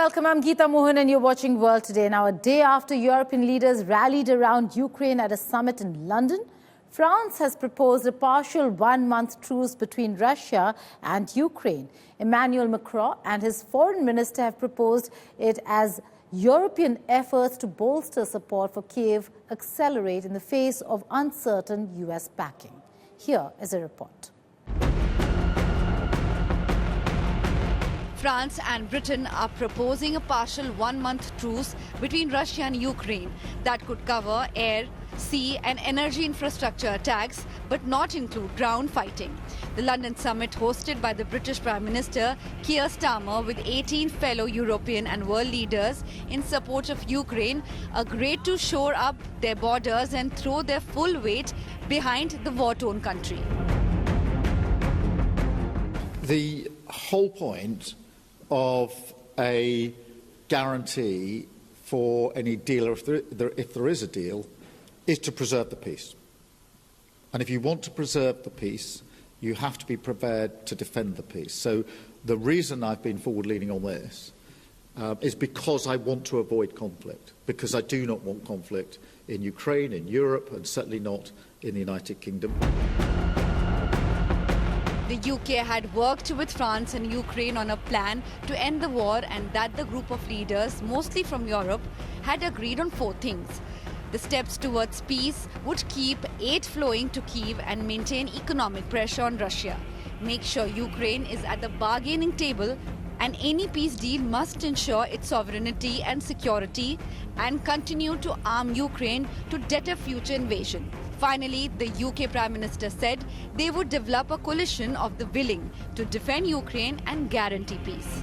welcome. I'm Geeta Mohan and you're watching World Today. Now, a day after European leaders rallied around Ukraine at a summit in London, France has proposed a partial one-month truce between Russia and Ukraine. Emmanuel Macron and his foreign minister have proposed it as European efforts to bolster support for Kiev accelerate in the face of uncertain US backing. Here is a report. France and Britain are proposing a partial one-month truce between Russia and Ukraine that could cover air, sea and energy infrastructure attacks but not include ground fighting. The London summit, hosted by the British Prime Minister Keir Starmer with 18 fellow European and world leaders in support of Ukraine, agreed to shore up their borders and throw their full weight behind the war-torn country. The whole point of a guarantee for any deal, or if there is a deal, is to preserve the peace. And if you want to preserve the peace, you have to be prepared to defend the peace. So the reason I've been forward-leaning on this is because I want to avoid conflict, because I do not want conflict in Ukraine, in Europe, and certainly not in the United Kingdom. The UK had worked with France and Ukraine on a plan to end the war, and that the group of leaders, mostly from Europe, had agreed on 4 things. The steps towards peace would keep aid flowing to Kyiv and maintain economic pressure on Russia. Make sure Ukraine is at the bargaining table, and any peace deal must ensure its sovereignty and security and continue to arm Ukraine to deter future invasion. Finally, the UK Prime Minister said they would develop a coalition of the willing to defend Ukraine and guarantee peace.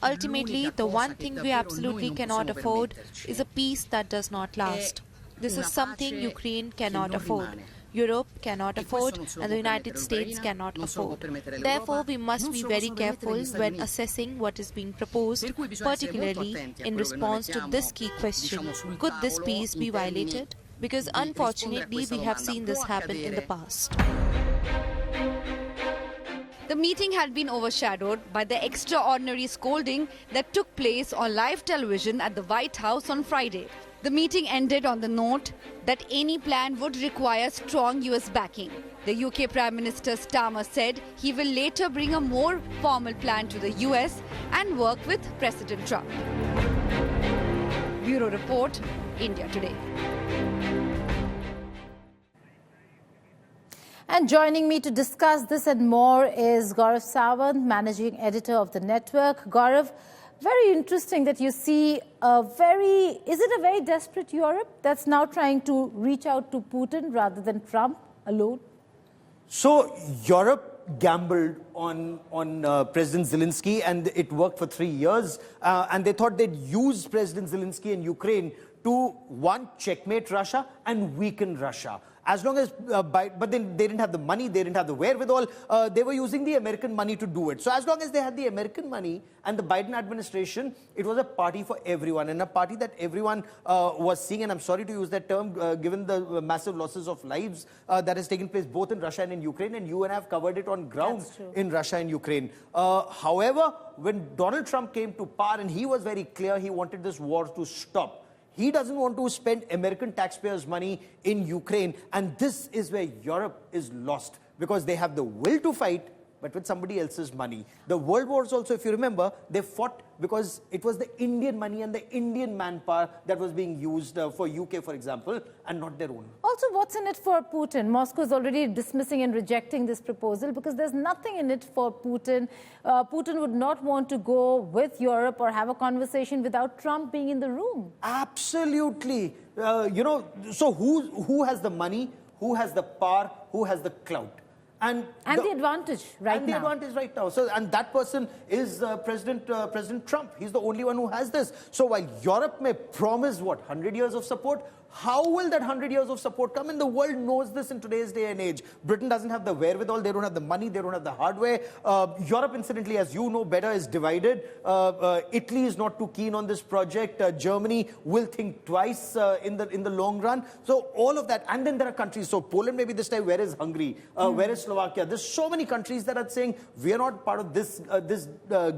Ultimately, the one thing we absolutely cannot afford is a peace that does not last. This is something Ukraine cannot afford, Europe cannot afford, and the United States cannot afford. Therefore, we must be very careful when assessing what is being proposed, particularly in response to this key question: could this peace be violated? Because unfortunately, we have seen this happen in the past. The meeting had been overshadowed by the extraordinary scolding that took place on live television at the White House on Friday. The meeting ended on the note that any plan would require strong US backing. The UK Prime Minister Starmer said he will later bring a more formal plan to the US and work with President Trump. Bureau Report, India Today. And joining me to discuss this and more is Gaurav Sawant, Managing Editor of the network. Gaurav, very interesting that you see is it a very desperate Europe that's now trying to reach out to Putin rather than Trump alone? So Europe gambled on President Zelensky, and it worked for 3 years. And they thought they'd use President Zelensky in Ukraine to, one, checkmate Russia and weaken Russia. As long as, but then they didn't have the money, they didn't have the wherewithal. They were using the American money to do it. So as long as they had the American money and the Biden administration, it was a party for everyone, and a party that everyone was seeing. And I'm sorry to use that term, given the massive losses of lives that has taken place both in Russia and in Ukraine. And you and I have covered it on ground in Russia and Ukraine. However, when Donald Trump came to power, and he was very clear he wanted this war to stop. He doesn't want to spend American taxpayers' money in Ukraine. And this is where Europe is lost, because they have the will to fight, but with somebody else's money. The world wars also, if you remember, they fought because it was the Indian money and the Indian manpower that was being used for UK, for example, and not their own. Also, what's in it for Putin? Moscow is already dismissing and rejecting this proposal because there's nothing in it for Putin. Putin would not want to go with Europe or have a conversation without Trump being in the room. Absolutely. So who has the money, who has the power, who has the clout? And the advantage right now. So, and that person is President Trump. He's the only one who has this. So while Europe may promise, 100 years of support, How will that 100 years of support come? And the world knows this in today's day and age. Britain doesn't have the wherewithal, they don't have the money, they don't have the hardware. Europe, incidentally, as you know better, is divided. Italy is not too keen on this project. Germany will think twice in the long run. So all of that, and then there are countries. So Poland maybe this time, where is Hungary? Where is Slovakia? There's so many countries that are saying we are not part of this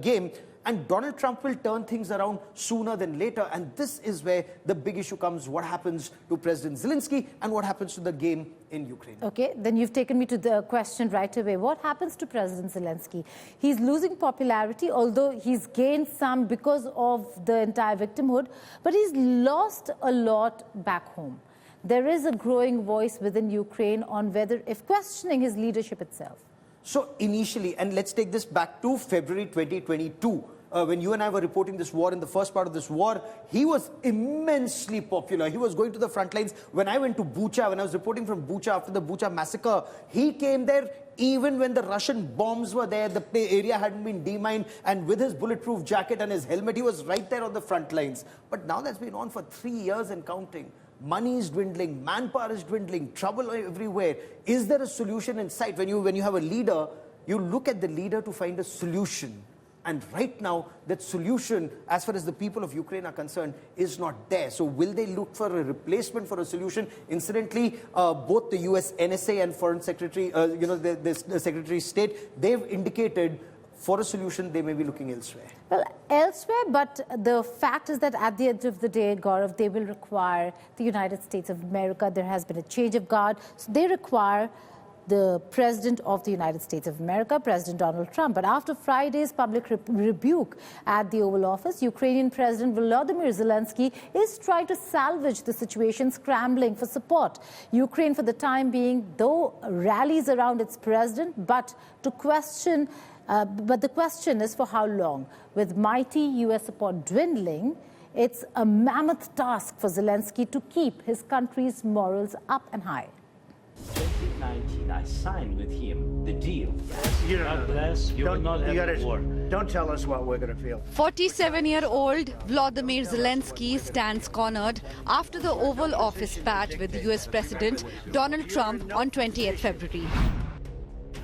game. And Donald Trump will turn things around sooner than later. And this is where the big issue comes. What happens to President Zelensky and what happens to the game in Ukraine? Okay, then you've taken me to the question right away. What happens to President Zelensky? He's losing popularity, although he's gained some because of the entire victimhood. But he's lost a lot back home. There is a growing voice within Ukraine on whether, if questioning his leadership itself. So initially, and let's take this back to February 2022, when you and I were reporting this war, in the first part of this war, he was immensely popular. He was going to the front lines. When I went to Bucha, when I was reporting from Bucha after the Bucha massacre, he came there even when the Russian bombs were there, the area hadn't been demined, and with his bulletproof jacket and his helmet, he was right there on the front lines. But now that's been on for 3 years and counting. Money is dwindling, manpower is dwindling, trouble everywhere. Is there a solution in sight? When you have a leader, you look at the leader to find a solution. And right now, that solution, as far as the people of Ukraine are concerned, is not there. So will they look for a replacement for a solution? Incidentally, both the US NSA and Foreign Secretary, the Secretary of State, they've indicated for a solution, they may be looking elsewhere. Well, elsewhere, but the fact is that at the end of the day, Gaurav, they will require the United States of America. There has been a change of guard. So they require the President of the United States of America, President Donald Trump. But after Friday's public rebuke at the Oval Office, Ukrainian President Volodymyr Zelensky is trying to salvage the situation, scrambling for support. Ukraine, for the time being, though rallies around its president, but the question is for how long? With mighty U.S. support dwindling, it's a mammoth task for Zelensky to keep his country's morals up and high. 2019, I signed with him the deal. God bless, you will not have a war. Don't tell us what we're going to feel. 47-year-old Volodymyr Zelensky stands cornered after the Oval Office spat with the US President Donald Trump on 20th February.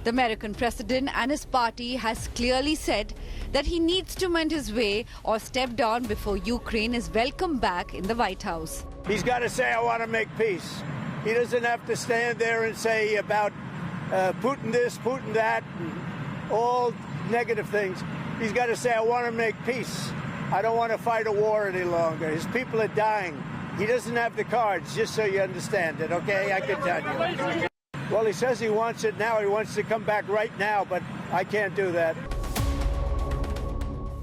The American president and his party has clearly said that he needs to mend his way or step down before Ukraine is welcomed back in the White House. He's got to say, I want to make peace. He doesn't have to stand there and say about Putin this, Putin that, and all negative things. He's got to say, I want to make peace. I don't want to fight a war any longer. His people are dying. He doesn't have the cards, just so you understand it, okay? I can tell you. Well, he says he wants it now. He wants to come back right now, but I can't do that.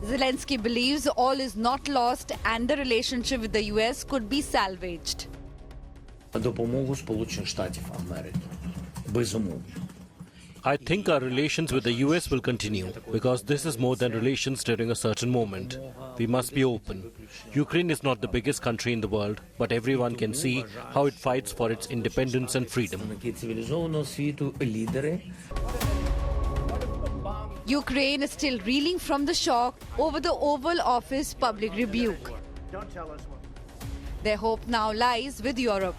Zelensky believes all is not lost and the relationship with the US could be salvaged. Допомогу Сполучених Штатів Америки. Безумовно. I think our relations with the US will continue because this is more than relations during a certain moment. We must be open. Ukraine is not the biggest country in the world, but everyone can see how it fights for its independence and freedom. Цивілізованого світу лідери. Ukraine is still reeling from the shock over the Oval Office public rebuke. Don't tell us what. Their hope now lies with Europe.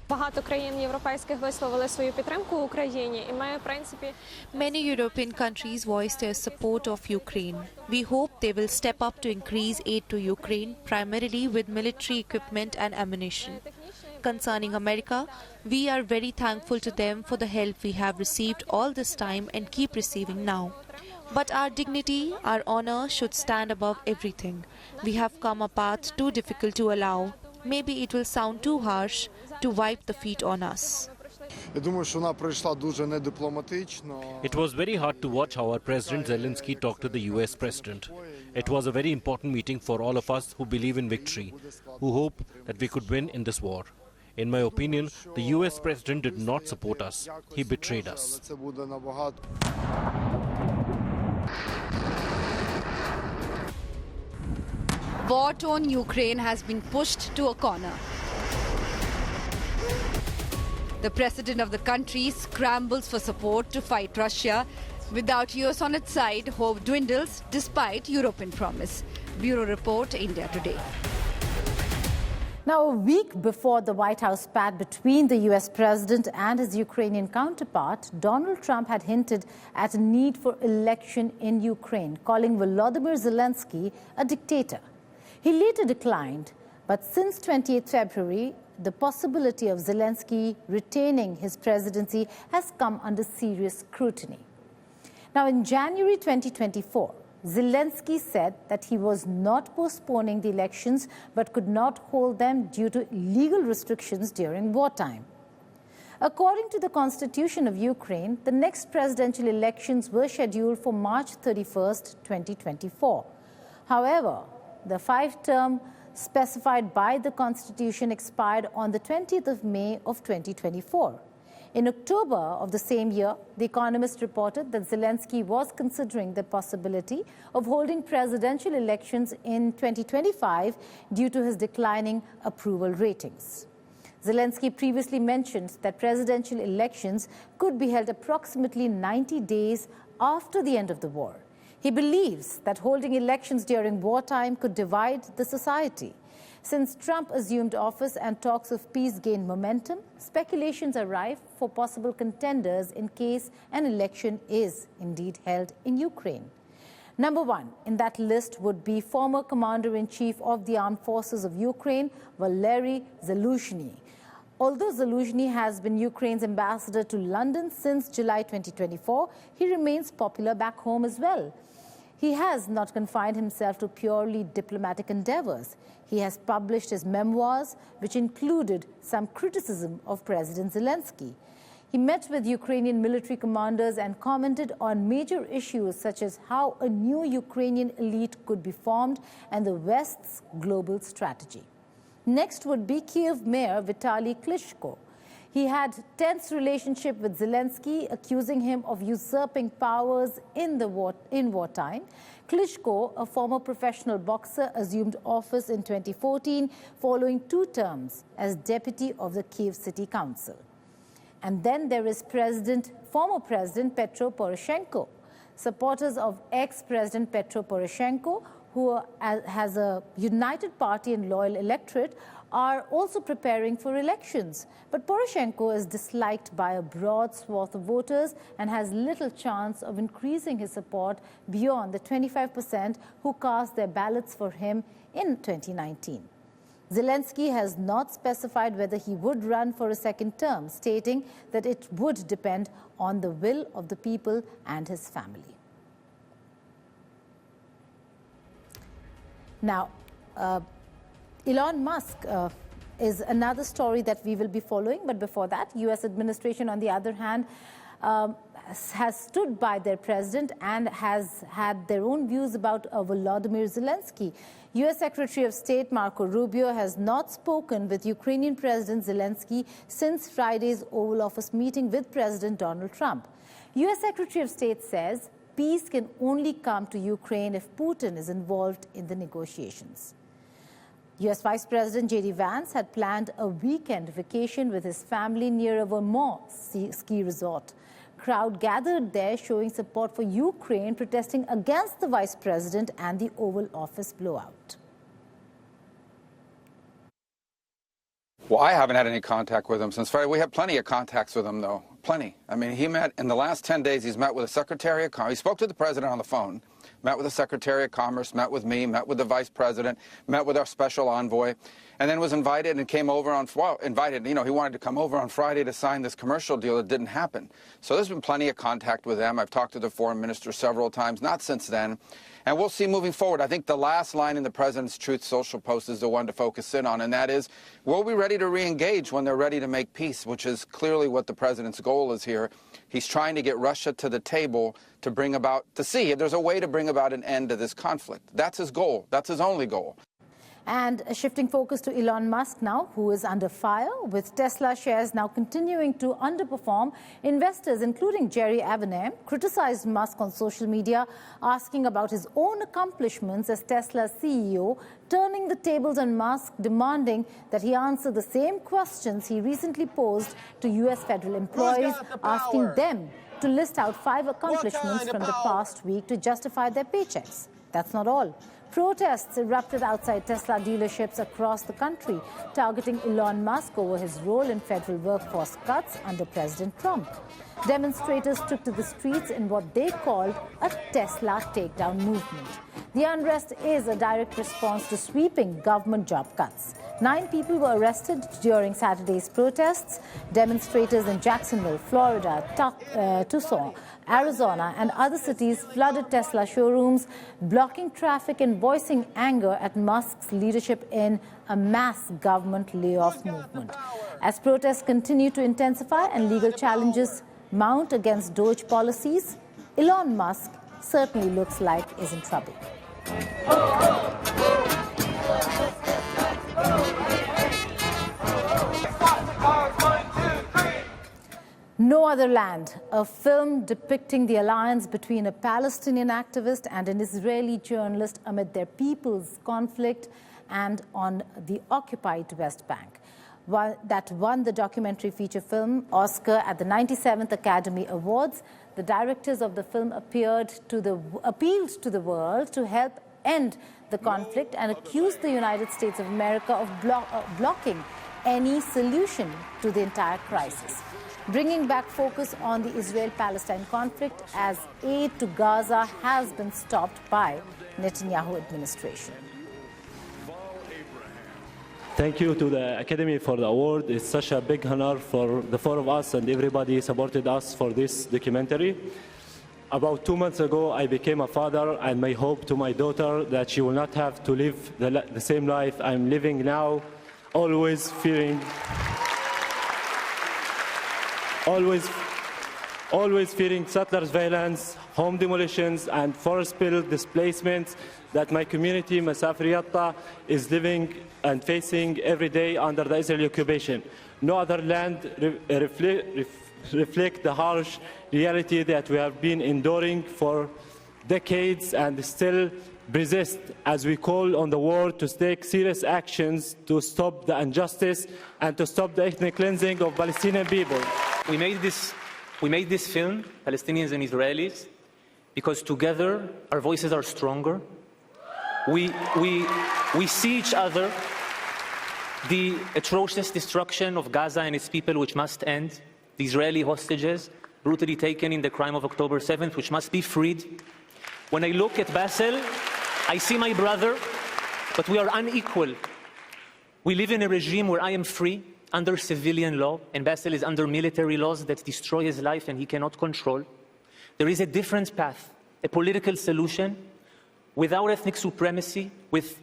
Багато країн європейських висловили свою підтримку Україні, і ми, в принципі, Many European countries voiced their support of Ukraine. We hope they will step up to increase aid to Ukraine, primarily with military equipment and ammunition. Concerning America, we are very thankful to them for the help we have received all this time and keep receiving now. But our dignity, our honor should stand above everything. We have come a path too difficult to allow. Maybe it will sound too harsh to wipe the feet on us. It was very hard to watch how our President Zelensky talked to the US President. It was a very important meeting for all of us who believe in victory, who hope that we could win in this war. In my opinion, the US President did not support us. He betrayed us. War-torn Ukraine has been pushed to a corner. The president of the country scrambles for support to fight Russia. Without US on its side, hope dwindles despite European promise. Bureau Report, India Today. Now, a week before the White House spat between the U.S. president and his Ukrainian counterpart, Donald Trump had hinted at a need for election in Ukraine, calling Volodymyr Zelensky a dictator. He later declined, but since 28 February, the possibility of Zelensky retaining his presidency has come under serious scrutiny. Now, in January 2024, Zelensky said that he was not postponing the elections but could not hold them due to legal restrictions during wartime. According to the Constitution of Ukraine, the next presidential elections were scheduled for March 31st, 2024. However, the 5-term specified by the Constitution expired on the 20th of May of 2024. In October of the same year, The Economist reported that Zelensky was considering the possibility of holding presidential elections in 2025 due to his declining approval ratings. Zelensky previously mentioned that presidential elections could be held approximately 90 days after the end of the war. He believes that holding elections during wartime could divide the society. Since Trump assumed office and talks of peace gained momentum, speculations are rife for possible contenders in case an election is indeed held in Ukraine. Number one in that list would be former Commander-in-Chief of the Armed Forces of Ukraine, Valery Zaluzhny. Although Zaluzhny has been Ukraine's ambassador to London since July 2024, he remains popular back home as well. He has not confined himself to purely diplomatic endeavors. He has published his memoirs, which included some criticism of President Zelensky. He met with Ukrainian military commanders and commented on major issues such as how a new Ukrainian elite could be formed and the West's global strategy. Next would be Kiev Mayor Vitaly Klitschko. He had tense relationship with Zelensky, accusing him of usurping powers in wartime. Klitschko, a former professional boxer, assumed office in 2014 following 2 terms as deputy of the Kiev City Council. And then there is former President Petro Poroshenko. Supporters of ex-President Petro Poroshenko, who has a united party and loyal electorate, are also preparing for elections. But Poroshenko is disliked by a broad swath of voters and has little chance of increasing his support beyond the 25% who cast their ballots for him in 2019. Zelensky has not specified whether he would run for a second term, stating that it would depend on the will of the people and his family. Now, Elon Musk is another story that we will be following. But before that, U.S. administration, on the other hand, has stood by their president and has had their own views about Volodymyr Zelensky. U.S. Secretary of State Marco Rubio has not spoken with Ukrainian President Zelensky since Friday's Oval Office meeting with President Donald Trump. U.S. Secretary of State says peace can only come to Ukraine if Putin is involved in the negotiations. U.S. Vice President J.D. Vance had planned a weekend vacation with his family near a Vermont ski resort. Crowd gathered there showing support for Ukraine, protesting against the vice president and the Oval Office blowout. Well, I haven't had any contact with him since Friday. We have plenty of contacts with him, though. Plenty. I mean, he met in the last 10 days, he's met with the Secretary of Commerce. He spoke to the president on the phone, met with the Secretary of Commerce, met with me, met with the Vice President, met with our special envoy, and then was invited and came over on, he wanted to come over on Friday to sign this commercial deal. It didn't happen. So there's been plenty of contact with them. I've talked to the foreign minister several times, not since then. And we'll see moving forward. I think the last line in the president's Truth social post is the one to focus in on, and that is, we'll be ready to re-engage when they're ready to make peace, which is clearly what the president's goal is here. He's trying to get Russia to the table to see if there's a way to bring about an end to this conflict. That's his goal. That's his only goal. And shifting focus to Elon Musk now, who is under fire, with Tesla shares now continuing to underperform. Investors, including Jerry Avenham, criticized Musk on social media, asking about his own accomplishments as Tesla's CEO, turning the tables on Musk, demanding that he answer the same questions he recently posed to U.S. federal employees, asking them to list out 5 accomplishments from the past week to justify their paychecks. That's not all. Protests erupted outside Tesla dealerships across the country, targeting Elon Musk over his role in federal workforce cuts under President Trump. Demonstrators took to the streets in what they called a Tesla takedown movement. The unrest is a direct response to sweeping government job cuts. 9 people were arrested during Saturday's protests. Demonstrators in Jacksonville, Florida, Tucson, Arizona, and other cities flooded Tesla showrooms, blocking traffic and voicing anger at Musk's leadership in a mass government layoff movement. As protests continue to intensify and legal challenges mount against Doge policies, Elon Musk certainly looks like is in trouble. No Other Land, a film depicting the alliance between a Palestinian activist and an Israeli journalist amid their people's conflict and on the occupied West Bank. That won the documentary feature film Oscar at the 97th Academy Awards. The directors of the film appealed to the world to help end the conflict and accused the United States of America of blocking any solution to the entire crisis, bringing back focus on the Israel-Palestine conflict as aid to Gaza has been stopped by Netanyahu administration. Thank you to the Academy for the award. It's such a big honor for the 4 of us and everybody supported us for this documentary. About 2 months ago, I became a father, and my hope to my daughter that she will not have to live the same life I'm living now, always fearing settlers' violence, home demolitions, and forced spill displacements that my community, Masafriyatta, is living and facing every day under the Israeli occupation. No other land reflect the harsh reality that we have been enduring for decades and still persist as we call on the world to take serious actions to stop the injustice and to stop the ethnic cleansing of Palestinian people. We made this film, Palestinians and Israelis, because together our voices are stronger. We see each other. The atrocious destruction of Gaza and its people, which must end. The Israeli hostages brutally taken in the crime of October 7th, which must be freed. When I look at Bassel, I see my brother, but we are unequal. We live in a regime where I am free under civilian law, and Bassel is under military laws that destroy his life and he cannot control. There is a different path, a political solution without ethnic supremacy, with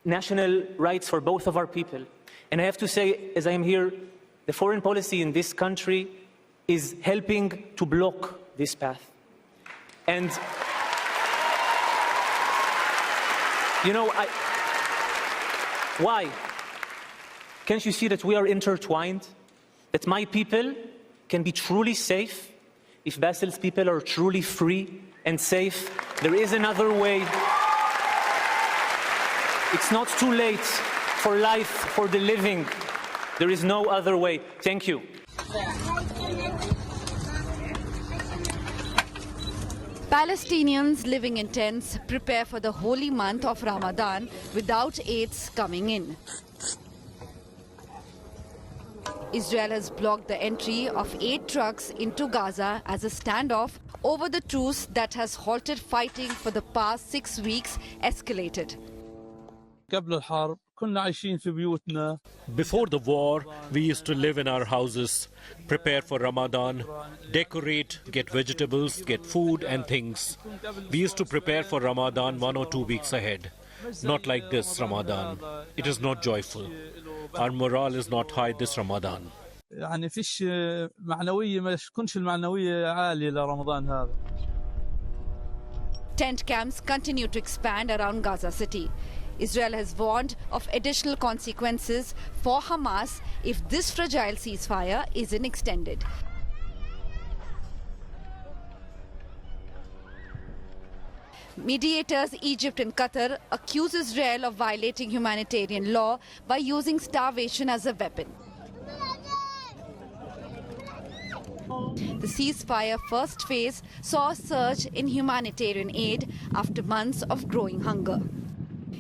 national rights for both of our people. And I have to say, as I am here, the foreign policy in this country is helping to block this path. And, you know, why? Can't you see that we are intertwined? That my people can be truly safe if Bassel's people are truly free and safe. There is another way. It's not too late for life, for the living. There is no other way. Thank you. Palestinians living in tents prepare for the holy month of Ramadan without aids coming in. Israel has blocked the entry of 8 trucks into Gaza as a standoff over the truce that has halted fighting for the past 6 weeks escalated. Before the war, we used to live in our houses, prepare for Ramadan, decorate, get vegetables, get food and things. We used to prepare for Ramadan 1 or 2 weeks ahead. Not like this Ramadan. It is not joyful. Our morale is not high this Ramadan. Tent camps continue to expand around Gaza City. Israel has warned of additional consequences for Hamas if this fragile ceasefire isn't extended. Mediators Egypt and Qatar accuse Israel of violating humanitarian law by using starvation as a weapon. The ceasefire first phase saw a surge in humanitarian aid after months of growing hunger.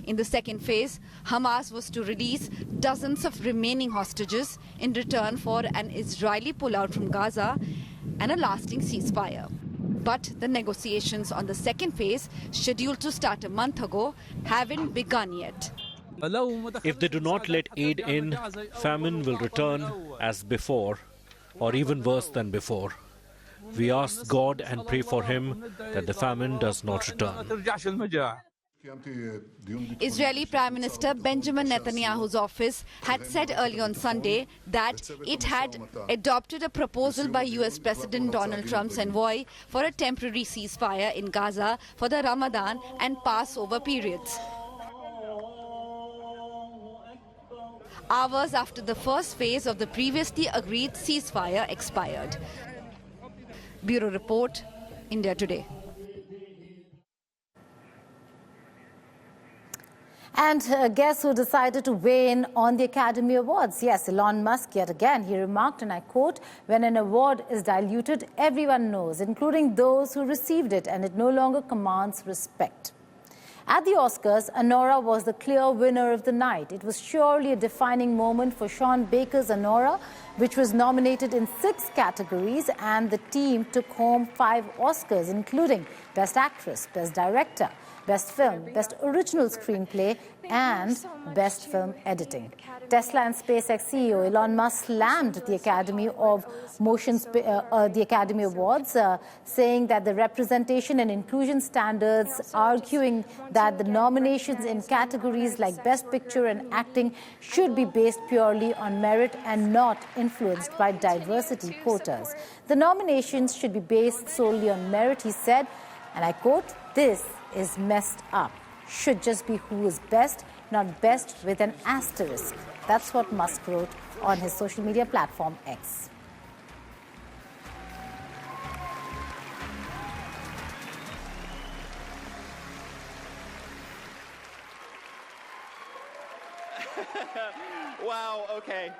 In the second phase, Hamas was to release dozens of remaining hostages in return for an Israeli pullout from Gaza and a lasting ceasefire. But the negotiations on the second phase, scheduled to start a month ago, haven't begun yet. If they do not let aid in, famine will return as before, or even worse than before. We ask God and pray for him that the famine does not return. Israeli Prime Minister Benjamin Netanyahu's office had said early on Sunday that it had adopted a proposal by US President Donald Trump's envoy for a temporary ceasefire in Gaza for the Ramadan and Passover periods. Hours after the first phase of the previously agreed ceasefire expired. Bureau Report, India Today. And guess who decided to weigh in on the Academy Awards? Yes, Elon Musk yet again. He remarked, and I quote, "When an award is diluted, everyone knows, including those who received it, and it no longer commands respect." At the Oscars, Anora was the clear winner of the night. It was surely a defining moment for Sean Baker's Anora, which was nominated in 6 categories, and the team took home 5 Oscars, including Best Actress, Best Director, Best Film, Best Original Screenplay, and Best Film Editing. Tesla and SpaceX CEO Elon Musk slammed the Academy Awards, saying that the representation and inclusion standards, arguing that the nominations in categories like Best Picture and Acting should be based purely on merit and not influenced by diversity quotas. The nominations should be based solely on merit, he said, and I quote, "This is messed up. Should just be who is best, not best with an asterisk." That's what Musk wrote on his social media platform X. Wow, okay.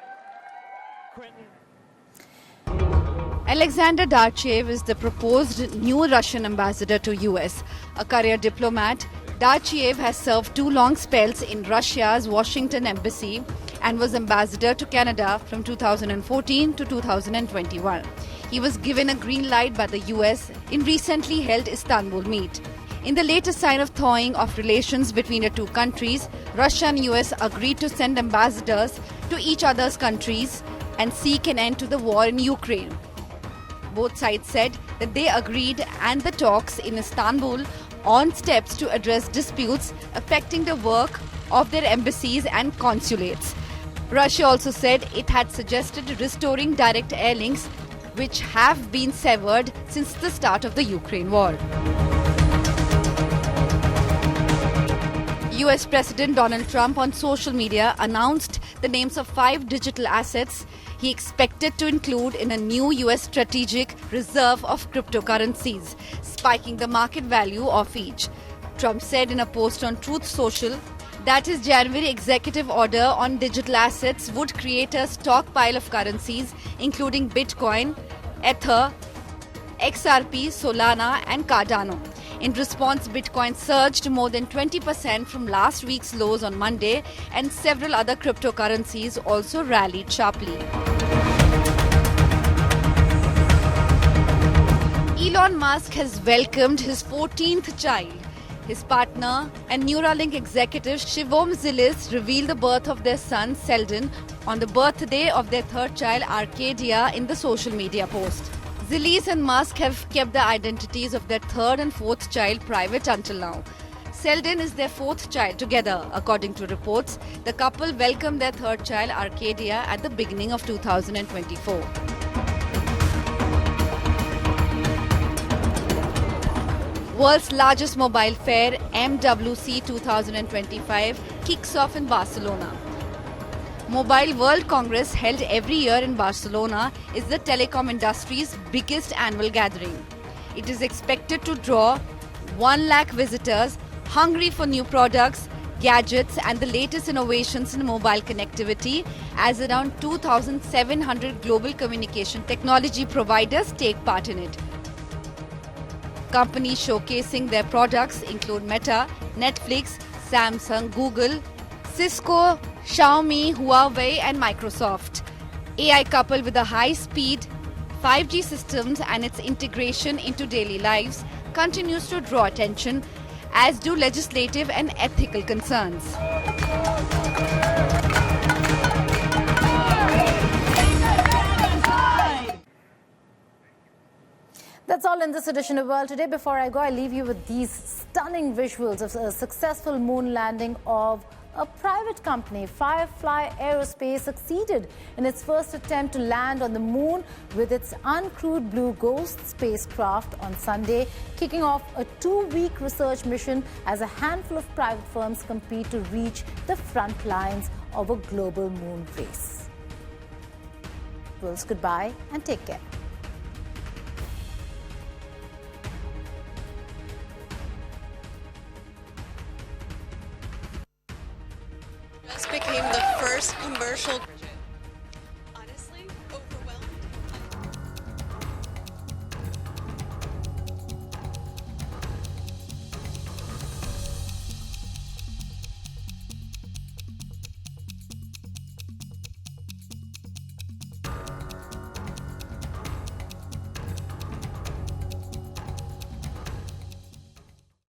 Alexander Darchev is the proposed new Russian ambassador to US. A career diplomat, Darchev has served 2 long spells in Russia's Washington embassy and was ambassador to Canada from 2014 to 2021. He was given a green light by the US in recently held Istanbul meet. In the latest sign of thawing of relations between the two countries, Russia and US agreed to send ambassadors to each other's countries and seek an end to the war in Ukraine. Both sides said that they agreed and the talks in Istanbul on steps to address disputes affecting the work of their embassies and consulates. Russia also said it had suggested restoring direct air links, which have been severed since the start of the Ukraine war. US President Donald Trump on social media announced the names of 5 digital assets he expected to include in a new US strategic reserve of cryptocurrencies, spiking the market value of each. Trump said in a post on Truth Social that his January executive order on digital assets would create a stockpile of currencies, including Bitcoin, Ether, XRP, Solana, and Cardano. In response, Bitcoin surged more than 20% from last week's lows on Monday, and several other cryptocurrencies also rallied sharply. Elon Musk has welcomed his 14th child. His partner and Neuralink executive Shivom Zilis revealed the birth of their son Seldon on the birthday of their 3rd child Arcadia in the social media post. Zilis and Musk have kept the identities of their 3rd and 4th child private until now. Seldon is their 4th child together, according to reports. The couple welcomed their 3rd child Arcadia at the beginning of 2024. World's largest mobile fair, MWC 2025, kicks off in Barcelona. Mobile World Congress, held every year in Barcelona, is the telecom industry's biggest annual gathering. It is expected to draw 1 lakh visitors hungry for new products, gadgets and the latest innovations in mobile connectivity, as around 2,700 global communication technology providers take part in it. Companies showcasing their products include Meta, Netflix, Samsung, Google, Cisco, Xiaomi, Huawei and Microsoft. AI coupled with the high-speed 5G systems and its integration into daily lives continues to draw attention, as do legislative and ethical concerns. That's all in this edition of World Today. Before I go, I leave you with these stunning visuals of a successful moon landing of a private company. Firefly Aerospace succeeded in its first attempt to land on the moon with its uncrewed Blue Ghost spacecraft on Sunday, kicking off a 2-week research mission as a handful of private firms compete to reach the front lines of a global moon race. Wills, goodbye and take care. Became the first commercial